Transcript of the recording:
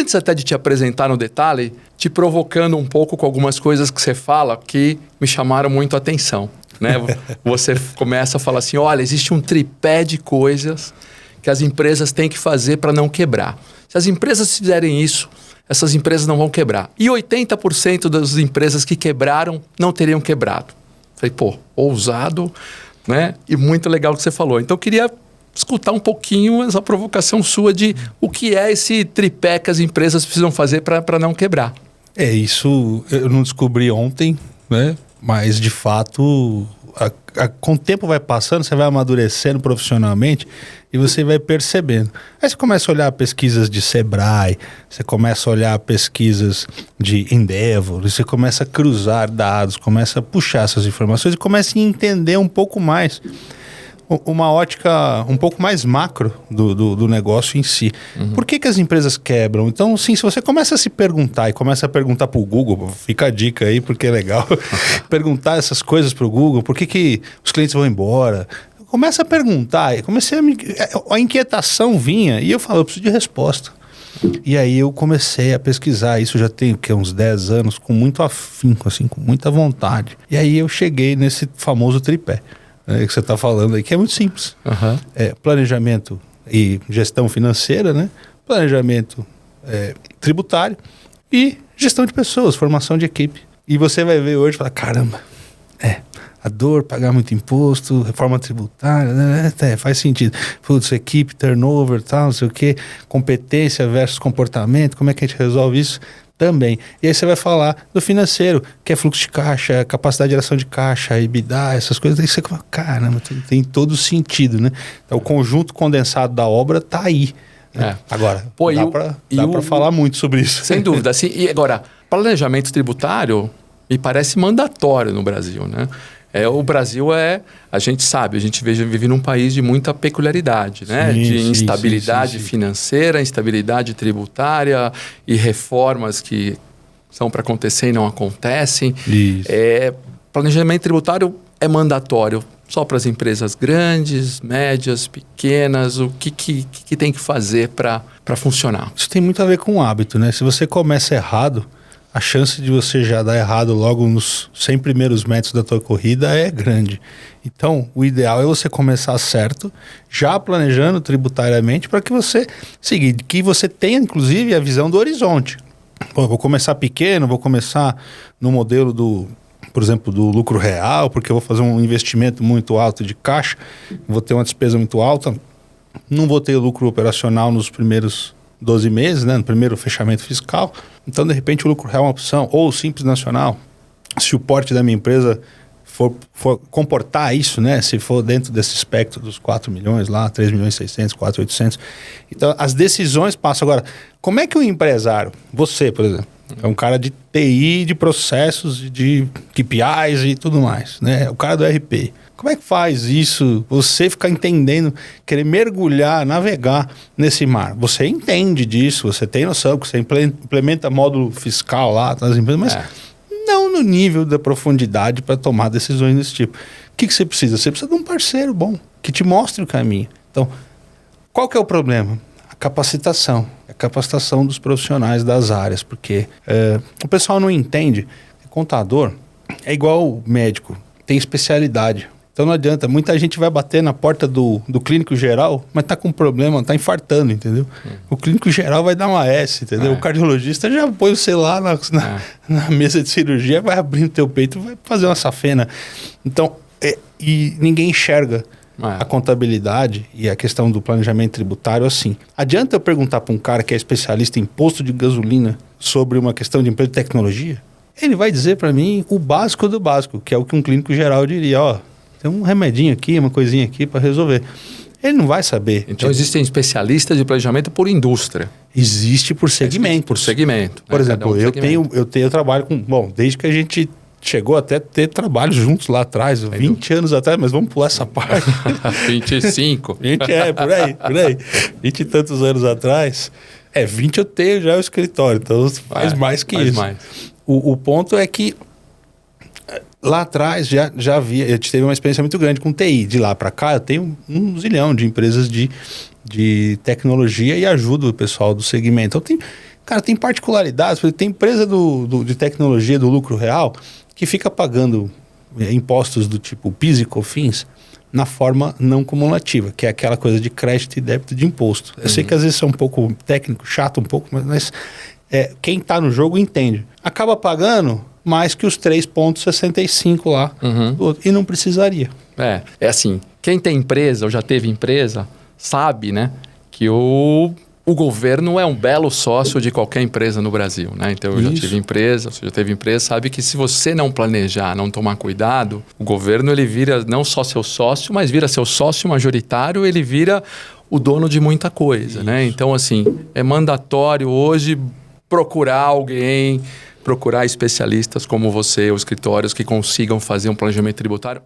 antes até de te apresentar no detalhe, te provocando um pouco com algumas coisas que você fala que me chamaram muito a atenção, né? Você começa a falar assim, olha, existe um tripé de coisas que as empresas têm que fazer para não quebrar. Se as empresas fizerem isso, essas empresas não vão quebrar. E 80% das empresas que quebraram não teriam quebrado. Falei, pô, ousado, né? E muito legal o que você falou. Então, eu queria escutar um pouquinho essa provocação sua de o que é esse tripé que as empresas precisam fazer para não quebrar. Isso eu não descobri ontem, né? Mas, de fato, com o tempo vai passando, você vai amadurecendo profissionalmente e você vai percebendo. Aí você começa a olhar pesquisas de Sebrae, você começa a olhar pesquisas de Endeavor, você começa a cruzar dados, começa a puxar essas informações e começa a entender um pouco mais, uma ótica um pouco mais macro do negócio em si. Uhum. Por que as empresas quebram? Então, sim, se você começa a se perguntar e começa a perguntar para o Google, fica a dica aí porque é legal, perguntar essas coisas para o Google, por que os clientes vão embora? Começa a perguntar, a inquietação vinha e eu falo, eu preciso de resposta. E aí eu comecei a pesquisar, isso já tem uns 10 anos, com muito afinco, assim, com muita vontade. E aí eu cheguei nesse famoso tripé. Que você está falando aí, que é muito simples. Uhum. Planejamento e gestão financeira, né? Planejamento tributário e gestão de pessoas, formação de equipe. E você vai ver hoje e falar, caramba, a dor, pagar muito imposto, reforma tributária, faz sentido. Putz, equipe, turnover, tal, não sei o quê, competência versus comportamento, como é que a gente resolve isso? Também. E aí você vai falar do financeiro, que é fluxo de caixa, capacidade de geração de caixa, EBITDA, essas coisas. Aí você fala, caramba, tem todo sentido, né? Então, o conjunto condensado da obra está aí. Né? Agora, dá para falar muito sobre isso. Sem dúvida. Assim, e agora, planejamento tributário me parece mandatório no Brasil, né? O Brasil a gente sabe, a gente vive num país de muita peculiaridade, né? De instabilidade financeira, instabilidade tributária e reformas que são para acontecer e não acontecem. Planejamento tributário é mandatório só para as empresas grandes, médias, pequenas, o que tem que fazer para funcionar? Isso tem muito a ver com o hábito, né? Se você começa errado, a chance de você já dar errado logo nos 100 primeiros metros da tua corrida é grande. Então, o ideal é você começar certo, já planejando tributariamente para que você tenha, inclusive, a visão do horizonte. Pô, eu vou começar pequeno, vou começar no modelo por exemplo, do lucro real, porque eu vou fazer um investimento muito alto de caixa, vou ter uma despesa muito alta, não vou ter lucro operacional nos primeiros 12 meses, né, no primeiro fechamento fiscal. Então, de repente, o lucro real é uma opção, ou o Simples Nacional, se o porte da minha empresa for comportar isso, né, se for dentro desse espectro dos 4 milhões lá, 3 milhões e 600, 4 800. Então, as decisões passam. Agora, como é que o empresário, você, por exemplo, é um cara de TI, de processos, de KPIs e tudo mais, né, o cara do RP. Como é que faz isso? Você ficar entendendo, querer mergulhar, navegar nesse mar. Você entende disso, você tem noção que você implementa módulo fiscal lá nas empresas, mas não no nível da profundidade para tomar decisões desse tipo. O que você precisa? Você precisa de um parceiro bom, que te mostre o caminho. Então, qual que é o problema? A capacitação. A capacitação dos profissionais das áreas, porque o pessoal não entende que contador é igual médico, tem especialidade. Então não adianta, muita gente vai bater na porta do clínico geral, mas tá com problema, tá infartando, entendeu? O clínico geral vai dar uma S, entendeu? O cardiologista já põe o celular na mesa de cirurgia, vai abrir o teu peito, vai fazer uma safena. Então, e ninguém enxerga a contabilidade e a questão do planejamento tributário assim. Adianta eu perguntar para um cara que é especialista em posto de gasolina sobre uma questão de empresa de tecnologia? Ele vai dizer para mim o básico do básico, que é o que um clínico geral diria, ó, tem um remedinho aqui, uma coisinha aqui para resolver. Ele não vai saber. Então, existem especialistas de planejamento por indústria. Existe por segmento. Por segmento. Por exemplo, eu trabalho com... Bom, desde que a gente chegou até a ter trabalhos juntos lá atrás, 20 anos atrás, mas vamos pular essa parte. 25. 20 por aí. 20 e tantos anos atrás. 20 eu tenho já o escritório, então faz mais que isso. Mais. O ponto é que lá atrás já havia, eu tive uma experiência muito grande com TI. De lá para cá eu tenho um zilhão de empresas de tecnologia e ajudo o pessoal do segmento. Então Cara, tem particularidades, porque tem empresa de tecnologia do lucro real que fica pagando impostos do tipo PIS e COFINS na forma não cumulativa, que é aquela coisa de crédito e débito de imposto. Eu sei que às vezes isso é um pouco técnico, chato um pouco, mas quem está no jogo entende. Acaba pagando mais que os 3,65 lá do outro, e não precisaria. É assim, quem tem empresa ou já teve empresa sabe, né, que o governo é um belo sócio de qualquer empresa no Brasil, né? Então eu já tive empresa, você já teve empresa, sabe que se você não planejar, não tomar cuidado, o governo ele vira não só seu sócio, mas vira seu sócio majoritário, ele vira o dono de muita coisa, né? Então assim, é mandatório hoje procurar alguém, procurar especialistas como você, os escritórios que consigam fazer um planejamento tributário